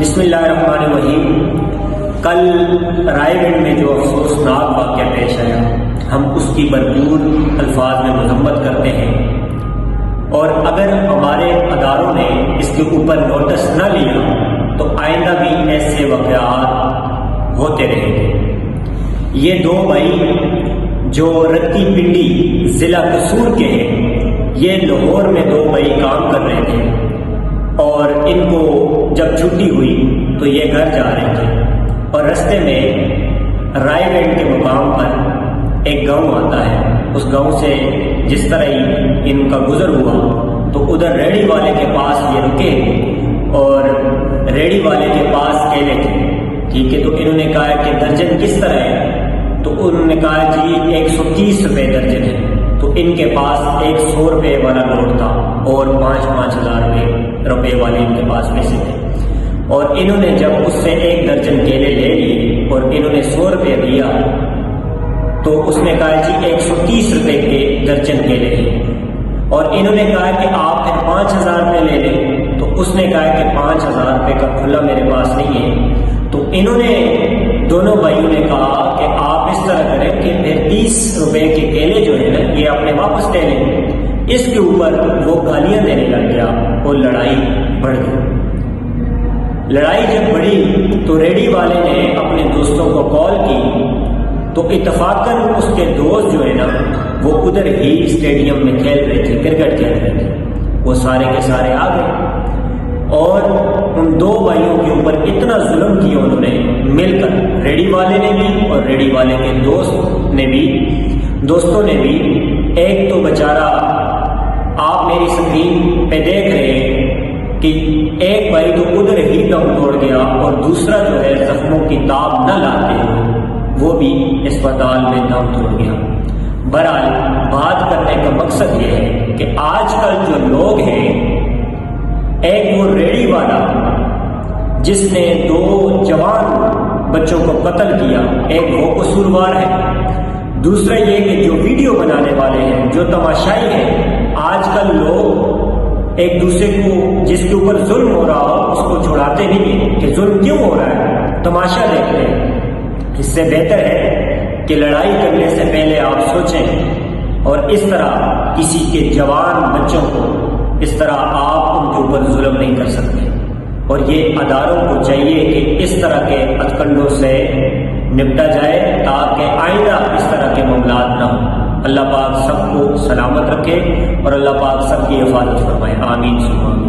بسم اللہ الرحمن الرحیم۔ کل رائے گنج میں جو افسوسناک واقعہ پیش آیا، ہم اس کی بھرپور الفاظ میں مذمت کرتے ہیں، اور اگر ہمارے اداروں نے اس کے اوپر نوٹس نہ لیا تو آئندہ بھی ایسے واقعات ہوتے رہیں گے۔ یہ دو بھائی جو رتی پنڈی ضلع قصور کے ہیں، یہ لاہور میں دو بھائی کام کر رہے تھے، اور ان کو جب چھٹی ہوئی تو یہ گھر جا رہے تھے، اور رستے میں رائے گنج کے مقام پر ایک گاؤں آتا ہے۔ اس گاؤں سے جس طرح ہی ان کا گزر ہوا تو ادھر ریڑھی والے کے پاس یہ رکے، اور ریڑھی والے کے پاس کیلے تھے، ٹھیک ہے۔ تو انہوں نے کہا کہ درجن کس طرح ہے؟ تو انہوں نے کہا جی 130 روپے درجن ہے۔ تو ان کے پاس ایک 100 روپے والا نوٹ تھا اور 5-5 ہزار روپے والے ان کے پاس پیسے تھے، اور انہوں نے جب اس سے ایک درجن کیلے لے لیے اور انہوں نے 100 روپے دیا تو اس نے کہا جی 130 روپے کے درجن کیلے ہیں، اور انہوں نے کہا کہ آپ پھر 5000 روپے لے لیں۔ تو اس نے کہا کہ 5000 روپے کا کھلا میرے پاس نہیں ہے۔ تو انہوں نے دونوں بھائیوں نے کہا کہ آپ اس طرح کریں کہ پھر 30 روپے کے کیلے جو ہے نا یہ اپنے واپس لے لیں۔ اس کے اوپر وہ گالیاں دینے لگ گیا اور لڑائی بڑھ گئی۔ لڑائی جب بڑھی تو ریڑھی والے نے اپنے دوستوں کو کال کی، تو اتفاقاً اس کے دوست جو ہے نا وہ ادھر ہی اسٹیڈیم میں کھیل رہے تھے، کرکٹ کھیل رہے تھے۔ وہ سارے کے سارے آ گئے اور ان دو بھائیوں کے اوپر اتنا ظلم کیا انہوں نے مل کر، ریڑھی والے نے بھی اور ریڑھی والے کے دوستوں نے بھی۔ ایک تو بیچارہ آپ میری اسکرین پہ دیکھ رہے ہیں کہ ایک بھائی تو ادھر ہی دم توڑ گیا، اور دوسرا جو ہے زخموں کی تاب نہ لاتے ہوئے وہ بھی اسپتال میں دم توڑ گیا۔ بہرحال بات کرنے کا مقصد یہ ہے کہ آج کل جو لوگ ہیں، ایک وہ ریڑھی والا جس نے 2 جوان بچوں کو قتل کیا، ایک وہ قصوروار ہے، دوسرا یہ کہ جو ویڈیو بنانے والے ہیں، جو تماشائی ہیں۔ آج کل لوگ ایک دوسرے کو جس کے اوپر ظلم ہو رہا ہو اس کو چھڑاتے نہیں ہیں کہ ظلم کیوں ہو رہا ہے، تماشا دیکھتے ہیں۔ اس سے بہتر ہے کہ لڑائی کرنے سے پہلے آپ سوچیں، اور اس طرح کسی کے جوان بچوں کو اس طرح آپ ان کے اوپر ظلم نہیں کر سکتے، اور یہ اداروں کو چاہیے کہ اس طرح کے ہتھکنڈوں سے نپٹا جائے تاکہ آئندہ اس طرح کے معاملات نہ ہوں۔ اللہ پاک سب کو سلامت رکھے اور اللہ پاک سب کی حفاظت فرمائے، آمین ثم آمین۔